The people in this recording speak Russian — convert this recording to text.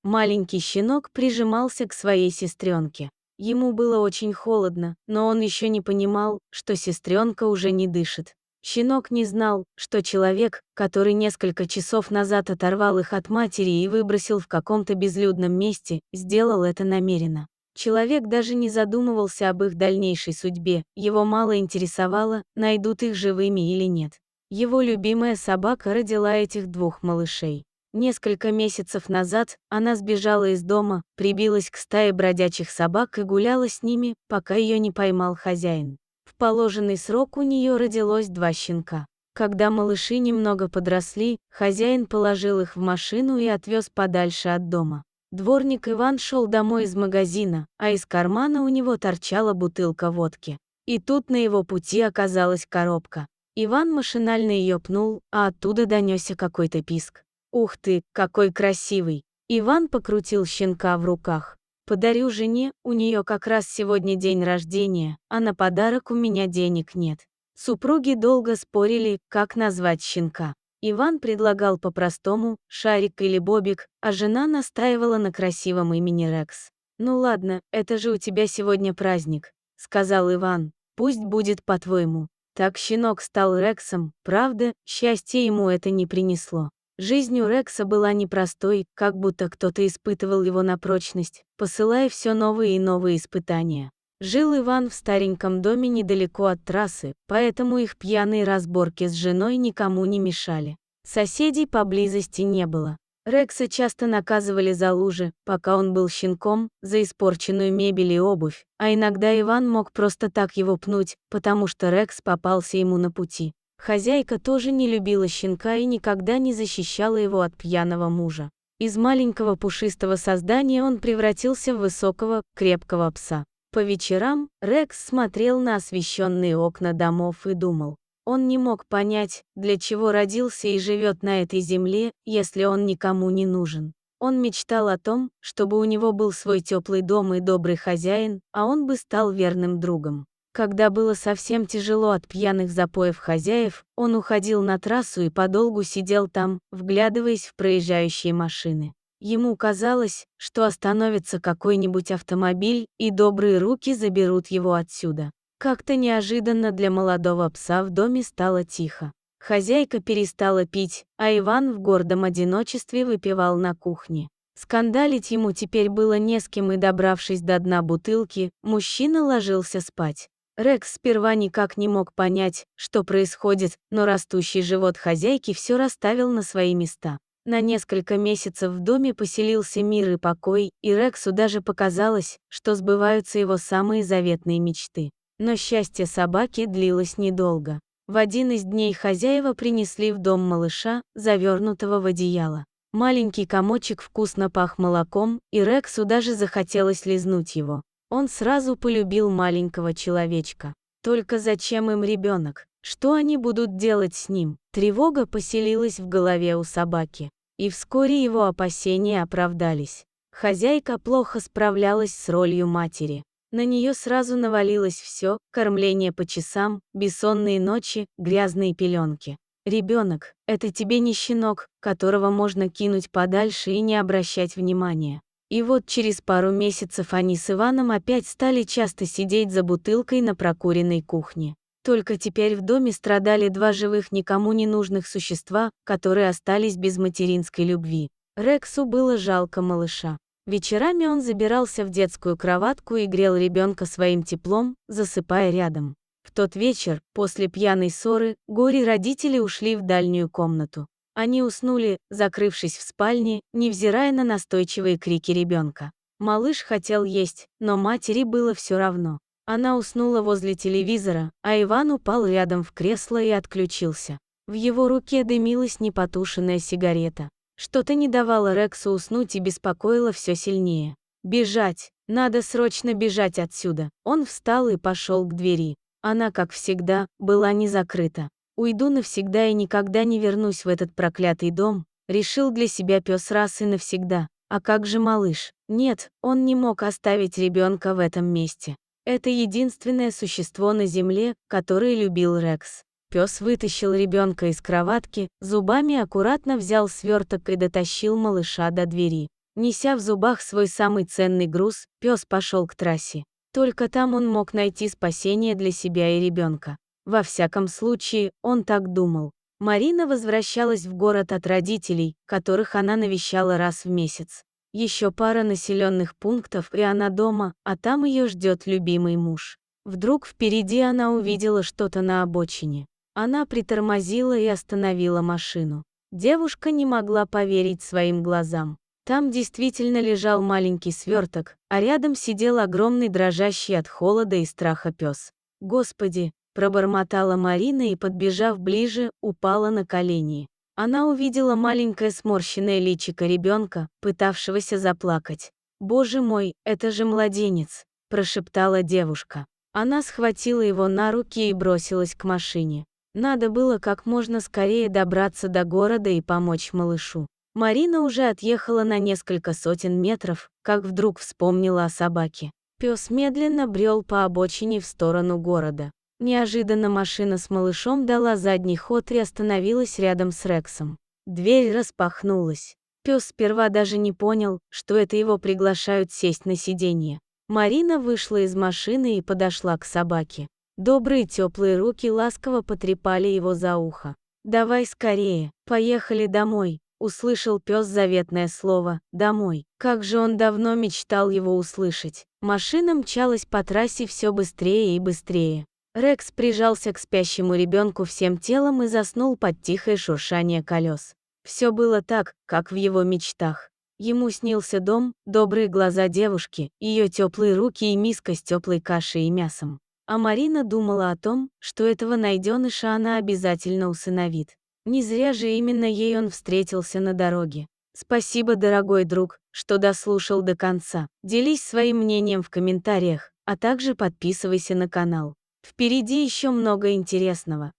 Маленький щенок прижимался к своей сестренке. Ему было очень холодно, но он еще не понимал, что сестренка уже не дышит. Щенок не знал, что человек, который несколько часов назад оторвал их от матери и выбросил в каком-то безлюдном месте, сделал это намеренно. Человек даже не задумывался об их дальнейшей судьбе, его мало интересовало, найдут их живыми или нет. Его любимая собака родила этих двух малышей. Несколько месяцев назад она сбежала из дома, прибилась к стае бродячих собак и гуляла с ними, пока ее не поймал хозяин. В положенный срок у нее родилось 2 щенка. Когда малыши немного подросли, хозяин положил их в машину и отвез подальше от дома. Дворник Иван шел домой из магазина, а из кармана у него торчала бутылка водки. И тут на его пути оказалась коробка. Иван машинально ее пнул, а оттуда донесся какой-то писк. «Ух ты, какой красивый!» Иван покрутил щенка в руках. «Подарю жене, у нее как раз сегодня день рождения, а на подарок у меня денег нет». Супруги долго спорили, как назвать щенка. Иван предлагал по-простому «Шарик» или «Бобик», а жена настаивала на красивом имени Рекс. «Ну ладно, это же у тебя сегодня праздник», — сказал Иван. «Пусть будет по-твоему». Так щенок стал Рексом, правда, счастья ему это не принесло. Жизнь у Рекса была непростой, как будто кто-то испытывал его на прочность, посылая все новые и новые испытания. Жил Иван в стареньком доме недалеко от трассы, поэтому их пьяные разборки с женой никому не мешали. Соседей поблизости не было. Рекса часто наказывали за лужи, пока он был щенком, за испорченную мебель и обувь, а иногда Иван мог просто так его пнуть, потому что Рекс попался ему на пути. Хозяйка тоже не любила щенка и никогда не защищала его от пьяного мужа. Из маленького пушистого создания он превратился в высокого, крепкого пса. По вечерам Рекс смотрел на освещенные окна домов и думал. Он не мог понять, для чего родился и живет на этой земле, если он никому не нужен. Он мечтал о том, чтобы у него был свой теплый дом и добрый хозяин, а он бы стал верным другом. Когда было совсем тяжело от пьяных запоев хозяев, он уходил на трассу и подолгу сидел там, вглядываясь в проезжающие машины. Ему казалось, что остановится какой-нибудь автомобиль, и добрые руки заберут его отсюда. Как-то неожиданно для молодого пса в доме стало тихо. Хозяйка перестала пить, а Иван в гордом одиночестве выпивал на кухне. Скандалить ему теперь было не с кем, и, добравшись до дна бутылки, мужчина ложился спать. Рекс сперва никак не мог понять, что происходит, но растущий живот хозяйки все расставил на свои места. На несколько месяцев в доме поселился мир и покой, и Рексу даже показалось, что сбываются его самые заветные мечты. Но счастье собаки длилось недолго. В один из дней хозяева принесли в дом малыша, завернутого в одеяло. Маленький комочек вкусно пах молоком, и Рексу даже захотелось лизнуть его. Он сразу полюбил маленького человечка. Только зачем им ребенок? Что они будут делать с ним? Тревога поселилась в голове у собаки. И вскоре его опасения оправдались. Хозяйка плохо справлялась с ролью матери. На нее сразу навалилось все: кормление по часам, бессонные ночи, грязные пеленки. Ребенок – это тебе не щенок, которого можно кинуть подальше и не обращать внимания. И вот через пару месяцев они с Иваном опять стали часто сидеть за бутылкой на прокуренной кухне. Только теперь в доме страдали 2 живых никому не нужных существа, которые остались без материнской любви. Рексу было жалко малыша. Вечерами он забирался в детскую кроватку и грел ребенка своим теплом, засыпая рядом. В тот вечер, после пьяной ссоры, горе-родители ушли в дальнюю комнату. Они уснули, закрывшись в спальне, невзирая на настойчивые крики ребенка. Малыш хотел есть, но матери было все равно. Она уснула возле телевизора, а Иван упал рядом в кресло и отключился. В его руке дымилась непотушенная сигарета. Что-то не давало Рексу уснуть и беспокоило все сильнее. Бежать! Надо срочно бежать отсюда. Он встал и пошел к двери. Она, как всегда, была не закрыта. «Уйду навсегда и никогда не вернусь в этот проклятый дом», решил для себя пес раз и навсегда. А как же малыш? Нет, он не мог оставить ребенка в этом месте. Это единственное существо на земле, которое любил Рекс. Пес вытащил ребенка из кроватки, зубами аккуратно взял сверток и дотащил малыша до двери. Неся в зубах свой самый ценный груз, пес пошел к трассе. Только там он мог найти спасение для себя и ребенка. Во всяком случае, он так думал. Марина возвращалась в город от родителей, которых она навещала раз в месяц. Еще пара населенных пунктов, и она дома, а там ее ждет любимый муж. Вдруг впереди она увидела что-то на обочине. Она притормозила и остановила машину. Девушка не могла поверить своим глазам. Там действительно лежал маленький сверток, а рядом сидел огромный дрожащий от холода и страха пес. «Господи!» – пробормотала Марина и, подбежав ближе, упала на колени. Она увидела маленькое сморщенное личико ребенка, пытавшегося заплакать. «Боже мой, это же младенец!» – прошептала девушка. Она схватила его на руки и бросилась к машине. Надо было как можно скорее добраться до города и помочь малышу. Марина уже отъехала на несколько сотен метров, как вдруг вспомнила о собаке. Пес медленно брел по обочине в сторону города. Неожиданно машина с малышом дала задний ход и остановилась рядом с Рексом. Дверь распахнулась. Пес сперва даже не понял, что это его приглашают сесть на сиденье. Марина вышла из машины и подошла к собаке. Добрые теплые руки ласково потрепали его за ухо. «Давай скорее, поехали домой», — услышал пес заветное слово «домой». Как же он давно мечтал его услышать. Машина мчалась по трассе все быстрее и быстрее. Рекс прижался к спящему ребенку всем телом и заснул под тихое шуршание колес. Все было так, как в его мечтах. Ему снился дом, добрые глаза девушки, ее теплые руки и миска с теплой кашей и мясом. А Марина думала о том, что этого найденыша она обязательно усыновит. Не зря же именно ей он встретился на дороге. Спасибо, дорогой друг, что дослушал до конца. Делись своим мнением в комментариях, а также подписывайся на канал. Впереди еще много интересного.